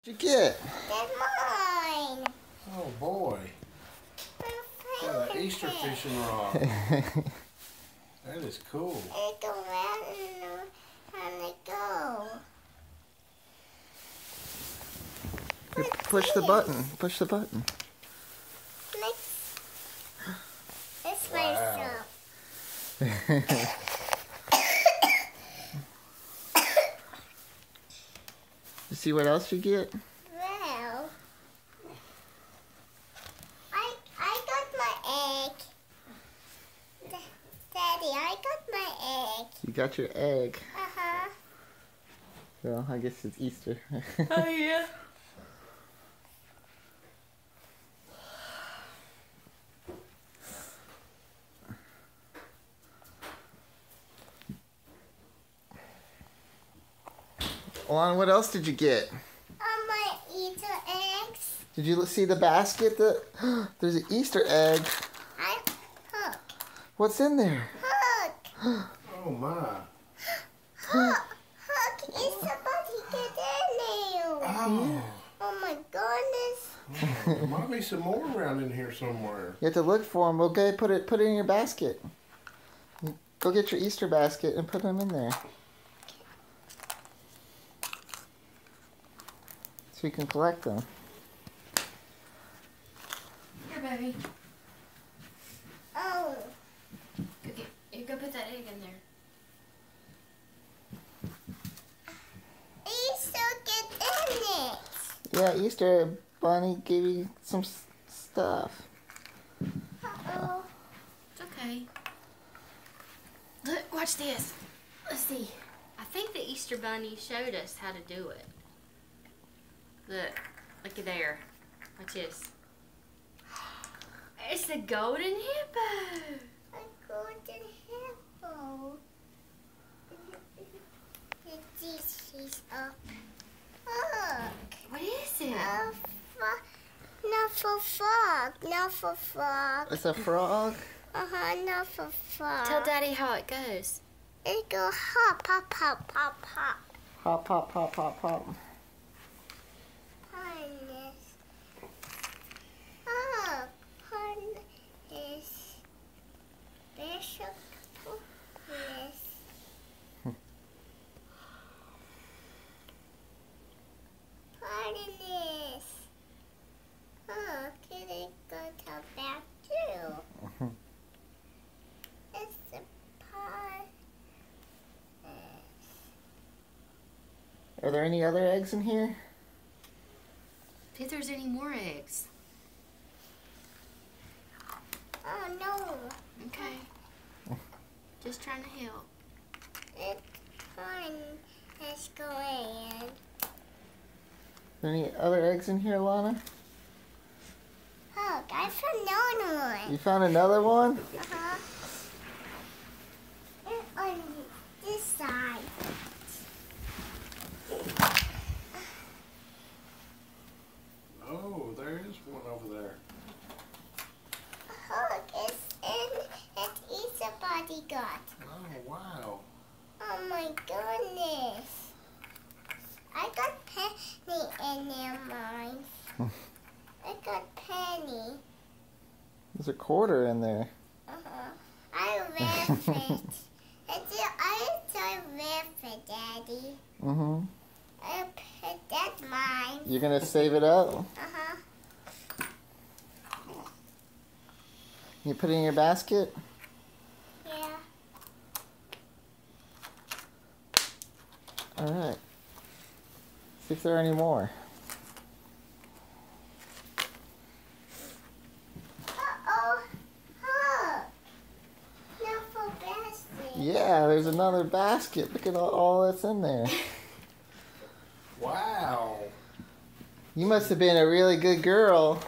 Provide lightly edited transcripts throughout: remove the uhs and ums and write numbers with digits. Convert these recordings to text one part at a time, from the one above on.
What'd you get? That's mine. Oh boy. Got an Easter fishing rod. That is cool. It go around and it go. Push the button. Push the button. It's Wow. myself. You see what else you get? Well, I got my egg. Daddy, I got my egg. You got your egg. Uh-huh. Well, I guess it's Easter. Oh, yeah. Alon, what else did you get? My Easter eggs. Did you see the basket? There's an Easter egg. I hook. What's in there? Hook. Oh my. Hook. Hook. Is somebody get in there? Oh. Oh my goodness. There might be some more around in here somewhere. You have to look for them. Okay, put it in your basket. Go get your Easter basket and put them in there. So you can collect them. Here, baby. Oh. Okay, you go put that egg in there. Easter get in it. Yeah, Easter Bunny gave you some stuff. Uh-oh. It's okay. Look, watch this. Let's see. I think the Easter Bunny showed us how to do it. Look at there. Watch this. It's the golden hippo. A golden hippo. She's up. Look. What is it? Not for frog. Not for frog. It's a frog. Not for frog. Tell Daddy how it goes. It go hop, hop, hop, hop, hop. Hop, hop, hop, hop, hop. Harness. Oh, harness. Bishop. Harness. Harness. Oh, can it go to back too? It's the harness. Are there any other eggs in here? See if there's any more eggs. Oh no. Okay. Just trying to help. It's fun. Let's go in. Are there any other eggs in here, Lana? Look, I found another one. You found another one? Uh-huh. And on this side. Oh, there is one over there. Look, it's Easter bodyguard. Oh, wow. Oh my goodness. I got Penny in there, mine. I got Penny. There's a quarter in there. Uh-huh. I left it. I left it, Daddy. Mm-hmm. That's mine. You're gonna save it up? Uh-huh. You put it in your basket? Yeah. Alright. See if there are any more. Uh-oh. Huh. Now for basket. Yeah, there's another basket. Look at all that's in there. Wow. You must have been a really good girl.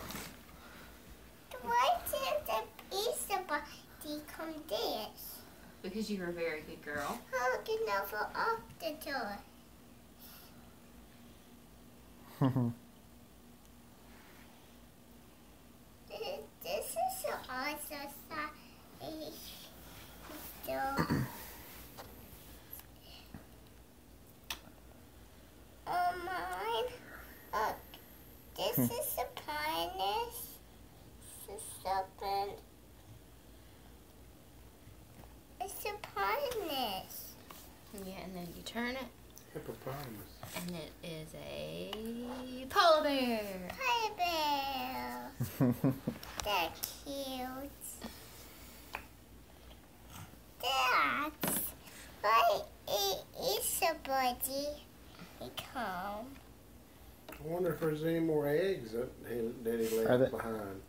Why did the Easter bunny come this? Because you're a very good girl. Oh, get over off the door. This is so awesome. So, mine. This is a pinus. This is something. It's a pinus. Yeah, and then you turn it, Hippopotamus. and it is a polar bear. Hi, Bear. They're cute. That's why it is a buddy. He come. I wonder if there's any more eggs that Daddy Are left there- behind.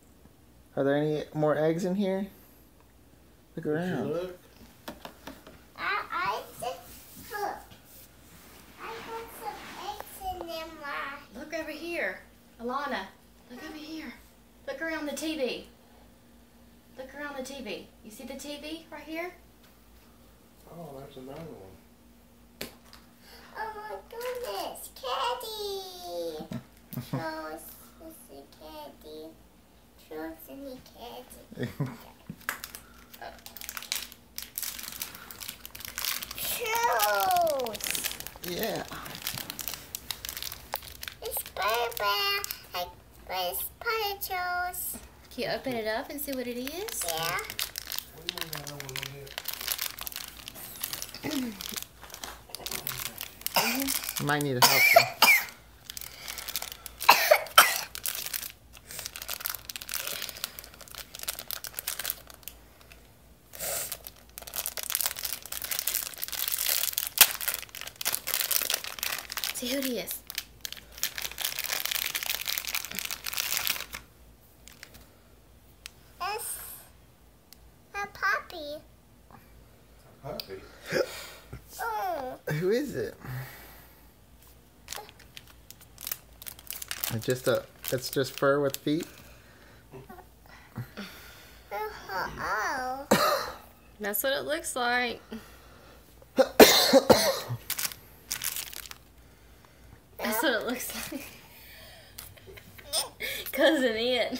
Are there any more eggs in here? Look Did you around. look? I just look. I got some eggs in them. Look over here. Alana, look over here. Look around the TV. Look around the TV. You see the TV right here? Oh, that's another one. Oh my goodness, Caddy! Shows, this is Caddy. Shows and he Caddy. Shows! Yeah. It's Bear. It's Pinchos. Can you open it up and see what it is? Yeah. What do you mean that one over there? You might need help. Though. See who it is. It's a puppy. Puppy. Oh. Who is it? It's just fur with feet. Oh. That's what it looks like. That's what it looks like. Cousin Ian.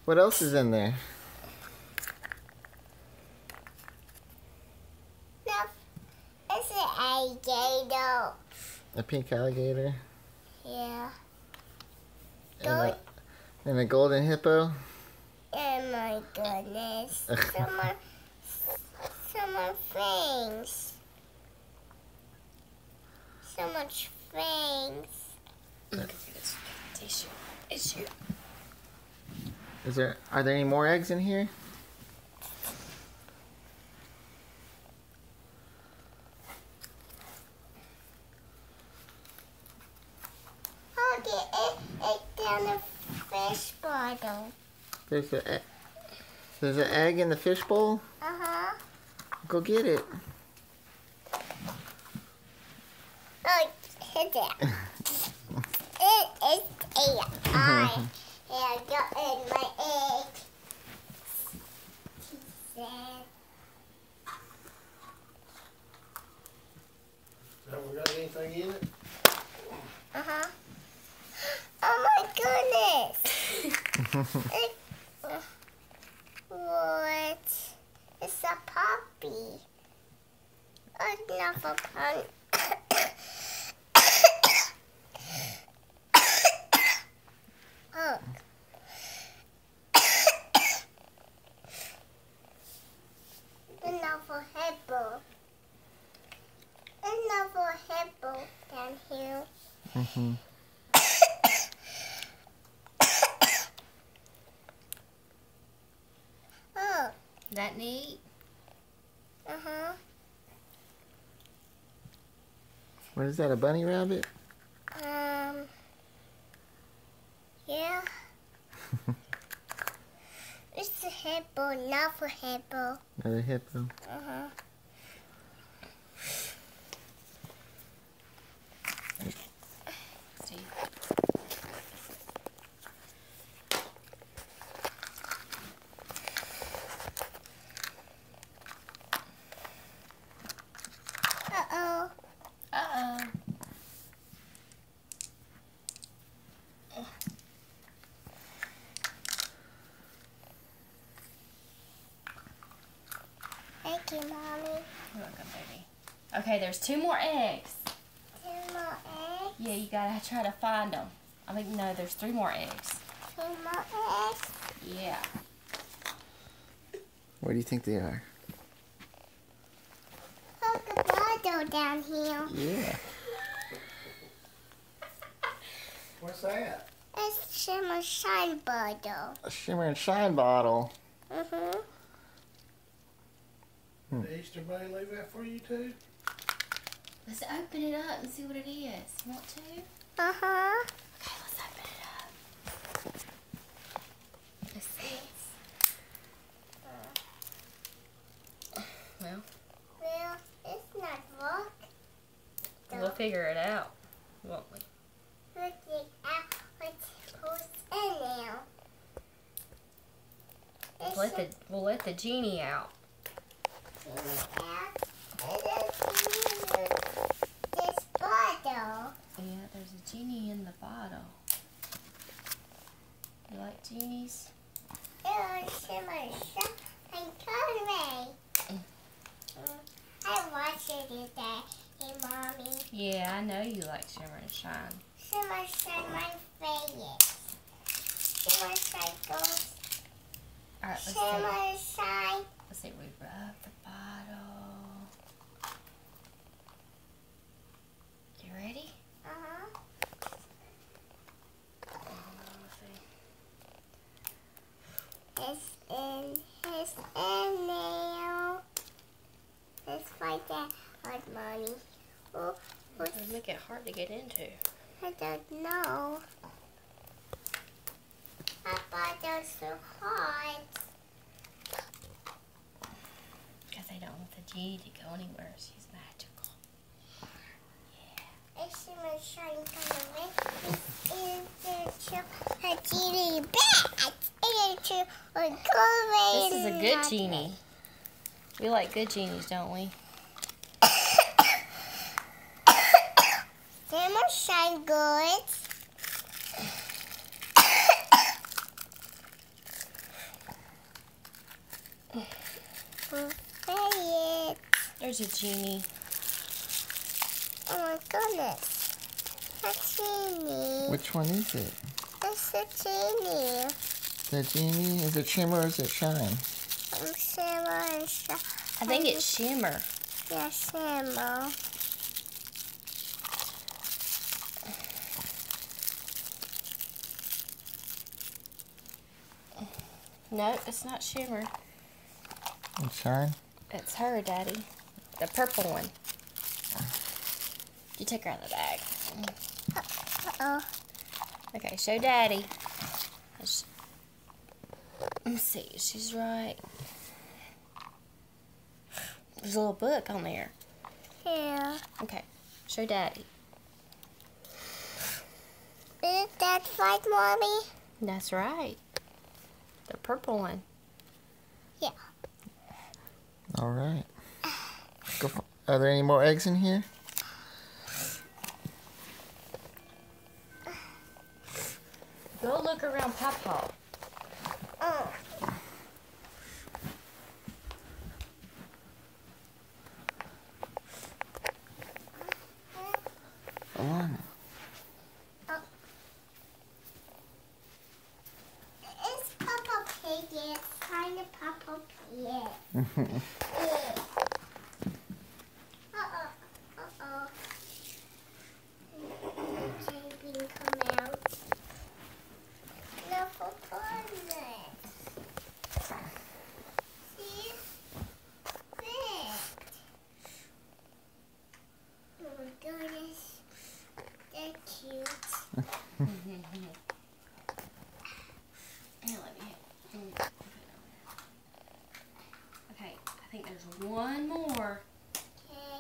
What else is in there? No, it's an alligator. A pink alligator Yeah. and a golden hippo. Oh my goodness. Someone things. So much things. Look at this tissue. Issue. Are there any more eggs in here? Oh, it down the fish bottle. There's an egg in the fish bowl. Uh-huh. Go get it. Oh, hit it. It is AI. Yeah, I got in my egg. She said. Have we got anything in it? Uh-huh. Oh my goodness. What? It's a puppy. Another puppy. Look. Another hippo. Another hippo down here. Mm-hmm. Oh. That neat? Uh-huh. What is that? A bunny rabbit? Yeah. It's a hippo, not for hippo. Another hippo. Uh-huh. See? Uh-oh. Uh-oh. I Thank you, Mommy. You're welcome, baby. Okay, there's 2 more eggs. 2 more eggs. Yeah, you gotta try to find them. I mean, no, there's 3 more eggs. 3 more eggs. Yeah. What do you think they are? Look a bottle down here. Yeah. What's that? It's Shimmer Shine bottle. A Shimmer and Shine bottle. Mm-hmm. The Easter Bunny leave that for you too? Let's open it up and see what it is. You want to? Uh-huh. Okay, let's open it up. Let's see. Well, Well, it's not rock. we'll figure it out, won't we? Looking at what's in there. We'll let the genie out. This bottle. Yeah, there's a genie in the bottle. You like genies? It's Shimmer Shine Colorway. I watched it today, hey Mommy. Yeah, I know you like Shimmer and Shine. Shimmer Shine, my favorite. Shimmer Shine goes. Alright, let's see. Shimmer Shine. Let's see, we rub the bottle. You ready? Uh-huh. Let's see. It's in now. Let's find that hard Mommy. Oh, It would make it hard to get into. I don't know. I thought that was so hard. Because they don't want the genie to go anywhere. She's magical. Yeah. It's Shimmer Shine Colorway. It's into a genie bag. It's into a colorway. This is a good genie. We like good genies, don't we? Shimmer Shine good. Say it. There's a genie. Oh my goodness. A genie. Which one is it? It's a genie. The genie? Is it Shimmer or is it Shine? Shimmer and Shine. I think it's Shimmer. Yeah, Shimmer. No, it's not Shimmer. And Shine? It's her, Daddy. The purple one. You take her out of the bag. Uh-oh. Okay, show Daddy. Let's see, she's right. There's a little book on there. Yeah. Okay, show Daddy. Is that right, Mommy? That's right. The purple one. Yeah. All right. Are there any more eggs in here? Go look around Papa. Oh. Alana. It's Papa Pig. It's kind of Papa Pig. Uh-oh. Uh-oh. Jamie, come out. No for fun. See? Fit. Oh my goodness. They're cute. Here, let me put it on there. Okay, I think there's one more. Okay.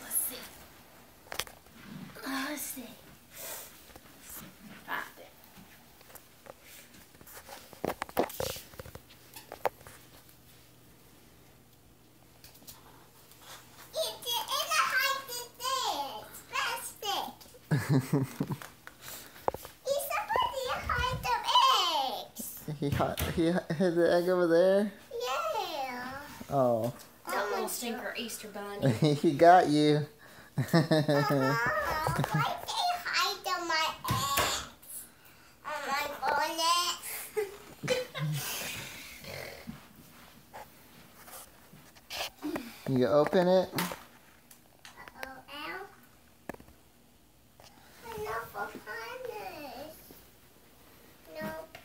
Let's see. Let's see. Find it. It's a hide the eggs. Plastic. It's somebody hide the eggs. He hid the egg over there? Yeah. Oh. That little stinker Easter bunny. He got you. Why they hide on my eggs? On my bonnet? You open it? Ow. Enough of harness. Nope.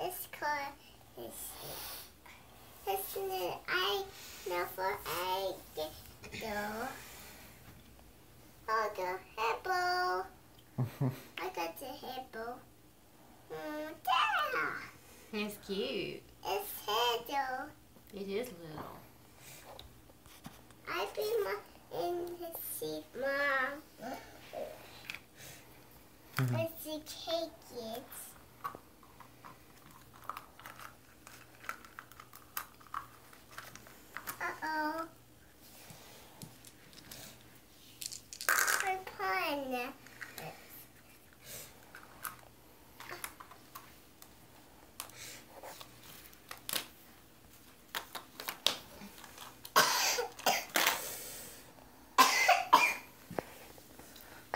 It's called it's an egg. No for egg. Go. Oh, the hippo. I got the hippo. There. It's cute. It's little. It is little. I've been in the seat, Mom. Let's see cake. Uh-oh. Fun.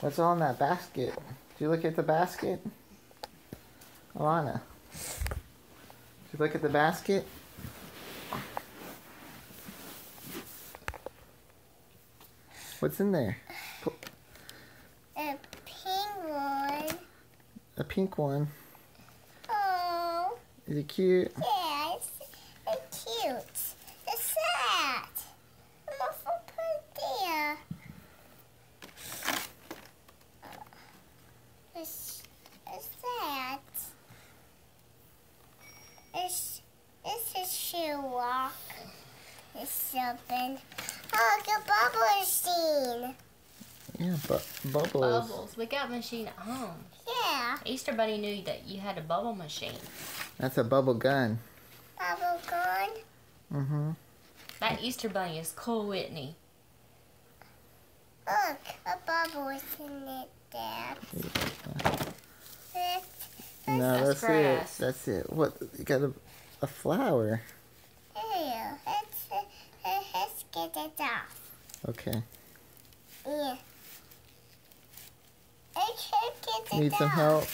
What's all in that basket? Did you look at the basket? Alana. Did you look at the basket? What's in there? A pink one. A pink one. Oh, Is it cute? yeah, it's cute. It's sad. I'm also put there. It's sad. It's a shoe walk. It's something. Oh, the bubble machine. Yeah, bubbles. Bubbles. We got a machine at home. Yeah, Easter Bunny knew that you had a bubble machine. That's a bubble gun. bubble gun. Mm-hmm. That Easter Bunny is cool, Whitney. Look, a bubble is in it there. No, That's that's it. grass. That's it. What? You got a flower. Here, let's get it off. Okay. Yeah. I can't get it Need some off. help?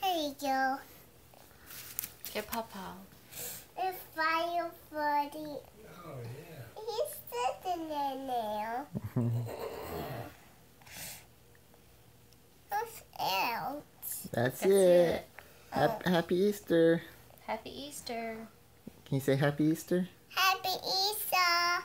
Here you go. Get Papa. A fire buddy. Oh, yeah. He's sitting there now. What's else? That's That's it. it. Happy Easter. Happy Easter. Can you say Happy Easter? Happy Easter.